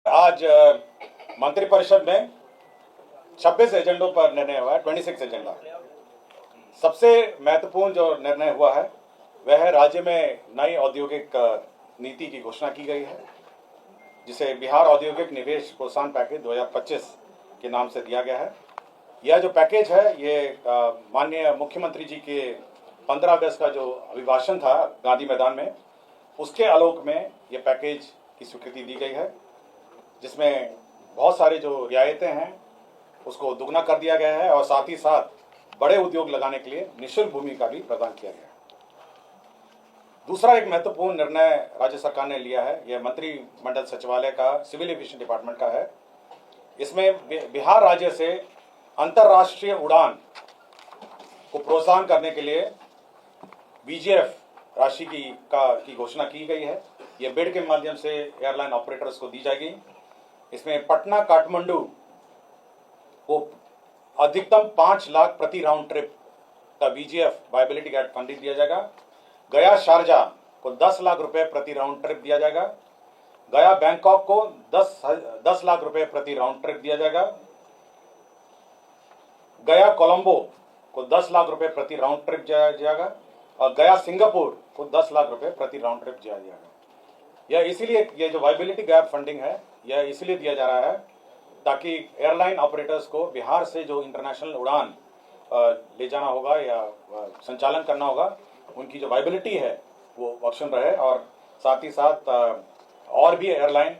आज मंत्रिपरिषद में 26 एजेंडों पर निर्णय हुआ है, 26 एजेंडा। सबसे महत्वपूर्ण जो निर्णय हुआ है वह है राज्य में नई औद्योगिक नीति की घोषणा की गई है, जिसे बिहार औद्योगिक निवेश प्रोत्साहन पैकेज 2025 के नाम से दिया गया है। यह जो पैकेज है ये माननीय मुख्यमंत्री जी के 15 अगस्त का जो अभिभाषण था गांधी मैदान में, उसके आलोक में यह पैकेज की स्वीकृति दी गई है, जिसमें बहुत सारे जो रियायतें हैं उसको दुगना कर दिया गया है और साथ ही साथ बड़े उद्योग लगाने के लिए निःशुल्क भूमि का भी प्रदान किया गया है। दूसरा एक महत्वपूर्ण निर्णय राज्य सरकार ने लिया है, यह मंत्रिमंडल सचिवालय का सिविल एविएशन डिपार्टमेंट का है। इसमें बिहार राज्य से अंतर्राष्ट्रीय उड़ान को प्रोत्साहन करने के लिए बीजीएफ राशि की घोषणा की गई है। यह बिड के माध्यम से एयरलाइन ऑपरेटर्स को दी जाएगी। इसमें पटना काठमांडू को अधिकतम 5 लाख प्रति राउंड ट्रिप का बीजीएफ वायबिलिटी गैप फंडिंग दिया जाएगा। गया शारजा को 10 लाख रुपए प्रति राउंड ट्रिप दिया जाएगा। गया बैंकॉक को 10 लाख रुपए प्रति राउंड ट्रिप दिया जाएगा। गया कोलंबो को 10 लाख रुपए प्रति राउंड ट्रिप दिया जाएगा और गया सिंगापुर को 10 लाख रुपए प्रति राउंड ट्रिप दिया जाएगा। यह इसीलिए ये जो वायबिलिटी गैप फंडिंग है यह इसलिए दिया जा रहा है ताकि एयरलाइन ऑपरेटर्स को बिहार से जो इंटरनेशनल उड़ान ले जाना होगा या संचालन करना होगा, उनकी जो वायबिलिटी है वो ऑप्शन रहे और साथ ही साथ और भी एयरलाइन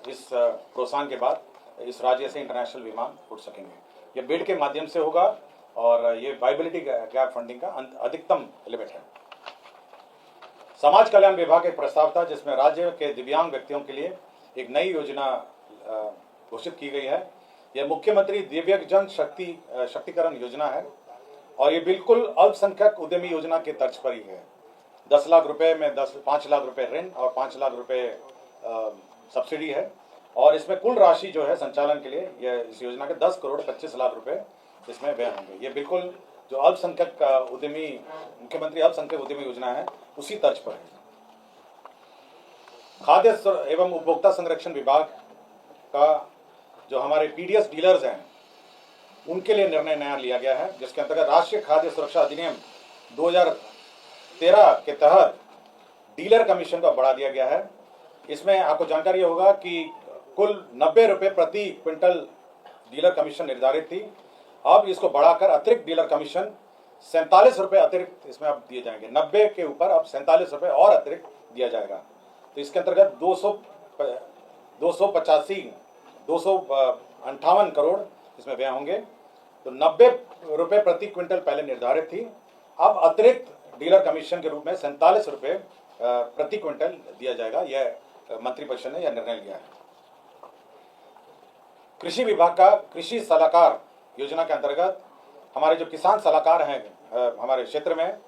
इस प्रोत्साहन के बाद इस राज्य से इंटरनेशनल विमान उड़ सकेंगे। ये बिड के माध्यम से होगा और ये वायबिलिटी गैप फंडिंग का अधिकतम लिमिट है। समाज कल्याण विभाग एक प्रस्ताव था जिसमें राज्य के दिव्यांग व्यक्तियों के लिए एक नई योजना घोषित की गई है। यह मुख्यमंत्री दिव्यांगजन शक्तिकरण योजना है और ये बिल्कुल अल्पसंख्यक उद्यमी योजना के तर्ज पर ही है। 10 लाख रुपए में 5 लाख रुपए ऋण और 5 लाख रुपए सब्सिडी है और इसमें कुल राशि जो है संचालन के लिए यह इस योजना के 10 करोड़ 25 लाख रुपए इसमें व्यय होंगे। ये बिल्कुल जो अल्पसंख्यक उद्यमी मुख्यमंत्री अल्पसंख्यक उद्यमी योजना है उसी तर्ज पर है। खाद्य एवं उपभोक्ता संरक्षण विभाग का जो हमारे पीडीएस डीलर्स हैं उनके लिए निर्णय नया लिया गया है, जिसके अंतर्गत राष्ट्रीय खाद्य सुरक्षा अधिनियम 2013 के तहत डीलर कमीशन का बढ़ा दिया गया है। इसमें आपको जानकारी होगा कि कुल 90 रुपये प्रति क्विंटल डीलर कमीशन निर्धारित थी। अब इसको बढ़ाकर अतिरिक्त डीलर कमीशन 47 रुपये अतिरिक्त इसमें अब दिए जाएंगे। 90 के ऊपर अब 47 रुपये और अतिरिक्त दिया जाएगा। तो इसके अंतर्गत 258 करोड़ इसमें व्यय होंगे। तो 90 रुपये प्रति क्विंटल पहले निर्धारित थी, अब अतिरिक्त डीलर कमीशन के रूप में 47 रुपये प्रति क्विंटल दिया जाएगा। यह मंत्रिपरिषद ने यह निर्णय लिया है। कृषि विभाग का कृषि सलाहकार योजना के अंतर्गत हमारे जो किसान सलाहकार हैं हमारे क्षेत्र में,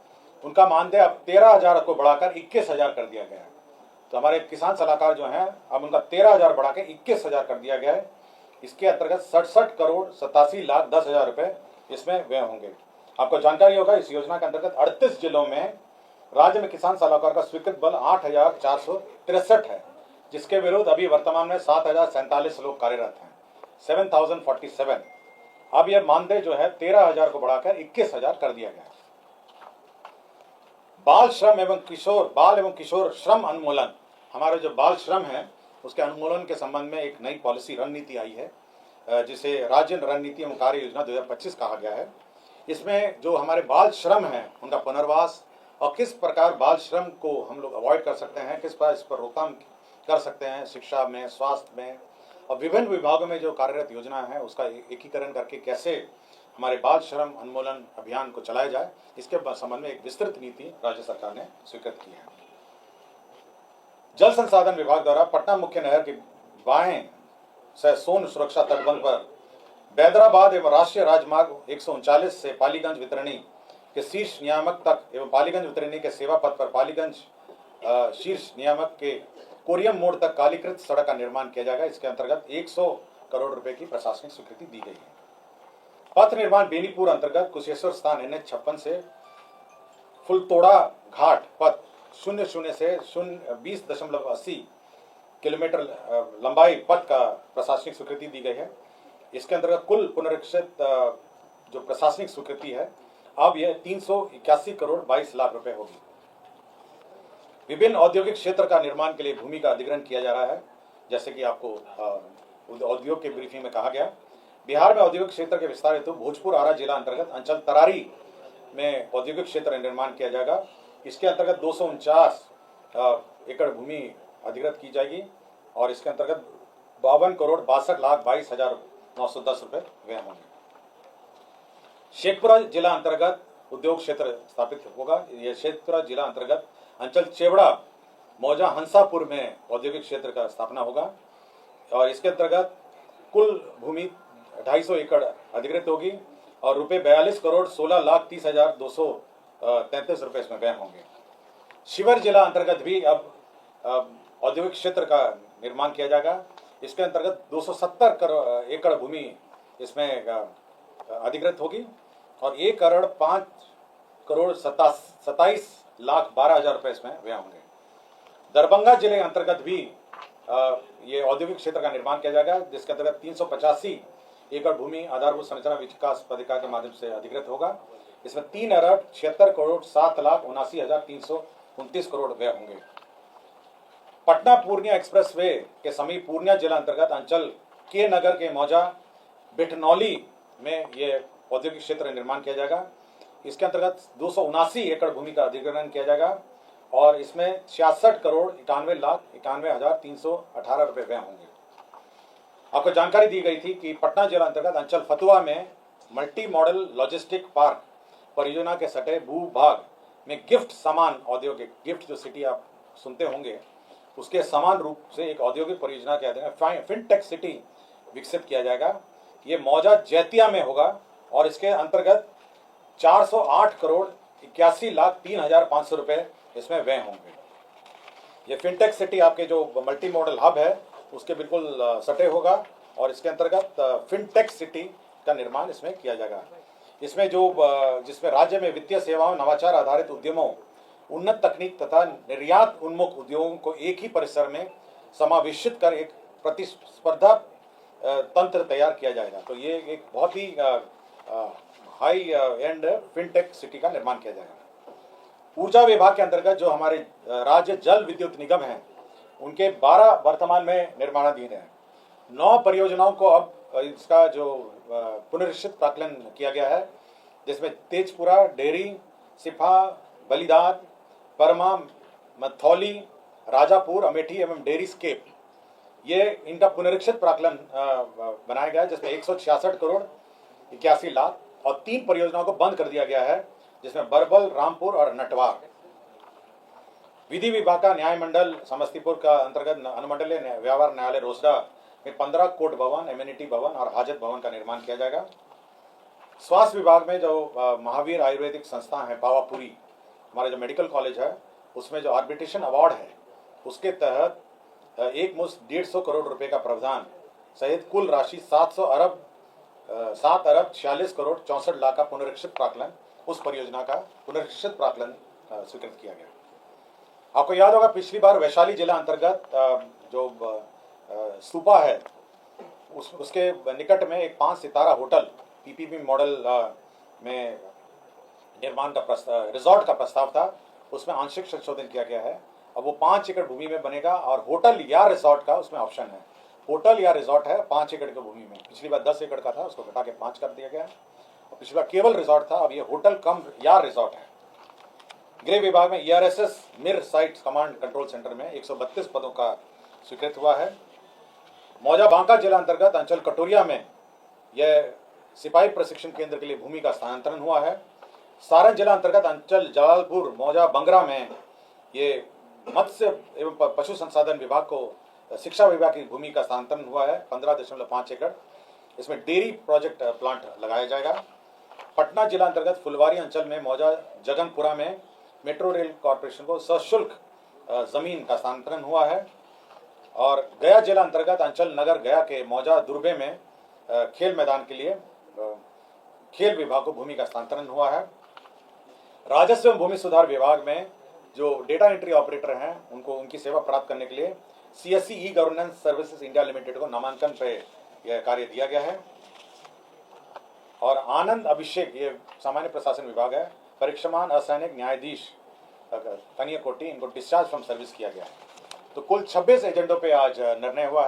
उनका मानदेय अब 13,000 को बढ़ाकर 21,000 कर दिया गया है। तो हमारे किसान सलाहकार जो हैं अब उनका 13,000 बढ़ा के 21,000 कर दिया गया है। इसके अंतर्गत 67 करोड़ 87 लाख 10,000 रुपए इसमें व्यय होंगे। आपको जानकारी होगा इस योजना के अंतर्गत 38 जिलों में राज्य में किसान सलाहकार का स्वीकृत बल 8,463 है, जिसके विरुद्ध अभी वर्तमान में 7,047 लोग कार्यरत हैं, 7,047। अब यह मानदेय जो है 13,000 को बढ़ाकर 21,000 कर दिया गया है। बाल एवं किशोर श्रम उन्मूलन, हमारे जो बाल श्रम है उसके उन्मूलन के संबंध में एक नई पॉलिसी रणनीति आई है, जिसे राज्य रणनीति एवं कार्य योजना 2025 कहा गया है। इसमें जो हमारे बाल श्रम है उनका पुनर्वास और किस प्रकार बाल श्रम को हम लोग अवॉइड कर सकते हैं, किस प्रकार इस पर रोकथाम कर सकते हैं, शिक्षा में, स्वास्थ्य में और विभिन्न विभागों में जो कार्यरत योजना है उसका एकीकरण करके कैसे हमारे बाल श्रम उन्मूलन अभियान को चलाया जाए, इसके संबंध में एक विस्तृत नीति राज्य सरकार ने स्वीकृत की है। जल संसाधन विभाग द्वारा पटना मुख्य नहर के बाएं से सोन सुरक्षा तटबंध पर बैदराबाद एवं राष्ट्रीय राजमार्ग 139 से पालीगंज वितरणी के शीर्ष नियामक तक एवं पालीगंज वितरणी के सेवा पथ पर पालीगंज शीर्ष नियामक के कोरियम मोड़ तक कालीकृत सड़क का निर्माण किया जाएगा। इसके अंतर्गत 100 करोड़ रुपए की प्रशासनिक स्वीकृति दी गई है। पथ निर्माण बेनीपुर अंतर्गत कुशेश्वर स्थान NH56 से फुलतोड़ा घाट पथ 00 से 20.80 किलोमीटर लंबाई पथ का प्रशासनिक स्वीकृति दी गई है। इसके अंतर्गत कुल पुनरीक्षित जो प्रशासनिक स्वीकृति है अब यह 381 करोड़ 22 लाख रुपए होगी। विभिन्न औद्योगिक क्षेत्र का निर्माण के लिए भूमि का अधिग्रहण किया जा रहा है। जैसे कि आपको उद्योग के ब्रीफिंग में कहा गया, बिहार में औद्योगिक क्षेत्र के विस्तार हेतु भोजपुर आरा जिला अंतर्गत अंचल तरारी में औद्योगिक क्षेत्र निर्माण किया जाएगा। इसके अंतर्गत 249 एकड़ भूमि अधिग्रहित की जाएगी और इसके अंतर्गत 52 करोड़ 62 लाख 22,910 रुपए व्यय होंगे। शेखपुरा जिला अंतर्गत उद्योग क्षेत्र स्थापित होगा। यह शेखपुरा जिला अंतर्गत अंचल चेवड़ा मौजा हंसापुर में औद्योगिक क्षेत्र का स्थापना होगा और इसके अंतर्गत कुल भूमि 250 एकड़ अधिग्रहित होगी और रुपए 42 करोड़ 16 लाख 30,233 रुपए इसमें व्यय होंगे। शिवर जिला अंतर्गत भी अब औद्योगिक क्षेत्र का निर्माण किया जाएगा। इसके अंतर्गत 270 एकड़ भूमि इसमें अधिग्रहित होगी और 1 करोड़ 5 करोड़ 27 लाख 12,000 रुपए इसमें व्यय होंगे। दरभंगा जिले अंतर्गत भी ये औद्योगिक क्षेत्र का निर्माण किया जाएगा, जिसके अंतर्गत 385 एकड़ भूमि आधारभूत संरचना विकास प्राधिकार के माध्यम से अधिग्रहित होगा। इसमें 3 अरब 76 करोड़ 7 लाख 79,329 करोड़ व्यय होंगे। पटना पूर्णिया एक्सप्रेस वे के समीप पूर्णिया जिला अंतर्गत अंचल के नगर के मौजा बिठनौली में ये औद्योगिक क्षेत्र निर्माण किया जाएगा। इसके अंतर्गत 279 एकड़ भूमि का अधिग्रहण किया जाएगा और इसमें 66 करोड़ 91 लाख 91,318 रुपए व्यय होंगे। आपको जानकारी दी गई थी कि पटना जिला अंतर्गत अंचल फतुहा में मल्टी मॉडल लॉजिस्टिक पार्क परियोजना के सटे भूभाग में गिफ्ट समान औद्योगिक गिफ्ट जो सिटी आप सुनते होंगे उसके समान रूप से एक औद्योगिक परियोजना के अधीन फिनटेक सिटी विकसित किया जाएगा। ये मौजा जैतिया में होगा और इसके अंतर्गत 408 करोड़ 81 लाख 3,500 रुपए इसमें व्यय होंगे। ये फिनटेक सिटी आपके जो मल्टी मॉडल हब है उसके बिल्कुल सटे होगा और इसके अंतर्गत फिनटेक सिटी का निर्माण इसमें किया जाएगा। इसमें जिसमें राज्य में वित्तीय सेवाओं नवाचार आधारित उद्यमों उन्नत तकनीक तथा निर्यात उन्मुख उद्योगों को एक ही परिसर में समावेशित कर एक प्रतिस्पर्धा तंत्र तैयार किया जाएगा। तो ये एक बहुत ही हाई एंड फिनटेक सिटी का निर्माण किया जाएगा। ऊर्जा विभाग के अंतर्गत जो हमारे राज्य जल विद्युत निगम हैं उनके 12 वर्तमान में निर्माणाधीन है। 9 परियोजनाओं को अब इसका जो पुनरीक्षित प्राक्कलन किया गया है, जिसमें तेजपुरा, डेहरी, सिफा, बलिदान, परमा, मथौली, राजापुर, अमेठी एवं डेहरी स्केप, ये इनका पुनरीक्षित प्राक्कलन बनाया गया है, जिसमें 166 करोड़ 81 लाख और 3 परियोजनाओं को बंद कर दिया गया है, जिसमें बरबल, रामपुर और नटवार। विधि विभाग का न्याय मंडल समस्तीपुर का अंतर्गत अनुमंडलीय व्यवहार न्यायालय रोसड़ा में 15 कोर्ट भवन, एम्यूनिटी भवन और हाजत भवन का निर्माण किया जाएगा। स्वास्थ्य विभाग में जो महावीर आयुर्वेदिक संस्थान है पावापुरी, हमारा जो मेडिकल कॉलेज है, उसमें जो आर्बिट्रेशन अवार्ड है उसके तहत एक मुश्त 150 करोड़ रुपए का प्रावधान सहित कुल राशि 7 अरब 46 करोड़ 64 लाख का पुनरीक्षित प्राक्कलन, उस परियोजना का पुनरीक्षित प्राक्कलन स्वीकृत किया गया। आपको याद होगा पिछली बार वैशाली जिला अंतर्गत जो स्तूपा है उसके निकट में एक 5 सितारा होटल पीपीपी मॉडल में निर्माण का रिजॉर्ट का प्रस्ताव था, उसमें आंशिक संशोधन किया गया है। अब वो 5 एकड़ भूमि में बनेगा और होटल या रिजॉर्ट का उसमें ऑप्शन है। होटल या रिजॉर्ट है 5 एकड़ की भूमि में, पिछली बार 10 एकड़ का था, उसको घटा के 5 कर दिया गया है। और पिछली बार केवल रिजॉर्ट था, अब ये होटल कम या रिजॉर्ट है। गृह विभाग में ERSS मिर साइट कमांड कंट्रोल सेंटर में 132 पदों का स्वीकृत हुआ है। मौजा बांका जिला अंतर्गत अंचल कटोरिया में यह सिपाही प्रशिक्षण केंद्र के लिए भूमि का स्थानांतरण हुआ है। सारण जिला अंतर्गत अंचल जलालपुर मौजा बंगरा में ये मत्स्य एवं पशु संसाधन विभाग को शिक्षा विभाग की भूमि का स्थानांतरण हुआ है 15.5 एकड़। इसमें डेयरी प्रोजेक्ट प्लांट लगाया जाएगा। पटना जिला अंतर्गत फुलवारी अंचल में मौजा जगनपुरा में मेट्रो रेल कॉरपोरेशन को सशुल्क जमीन का स्थानांतरण हुआ है। और गया जिला अंतर्गत अंचल नगर गया के मौजा दुर्बे में खेल मैदान के लिए खेल विभाग को भूमि का स्थानांतरण हुआ है। राजस्व एवं भूमि सुधार विभाग में जो डेटा एंट्री ऑपरेटर हैं उनको उनकी सेवा प्राप्त करने के लिए CSC e governance services India limited को नामांकन पे यह कार्य दिया गया है। और आनंद अभिषेक, ये सामान्य प्रशासन विभाग है, परीक्षमान असैनिक न्यायाधीश कन्या कोटि, इनको डिस्चार्ज फ्रॉम सर्विस किया गया है। तो कुल 26 एजेंडों पे आज निर्णय हुआ है।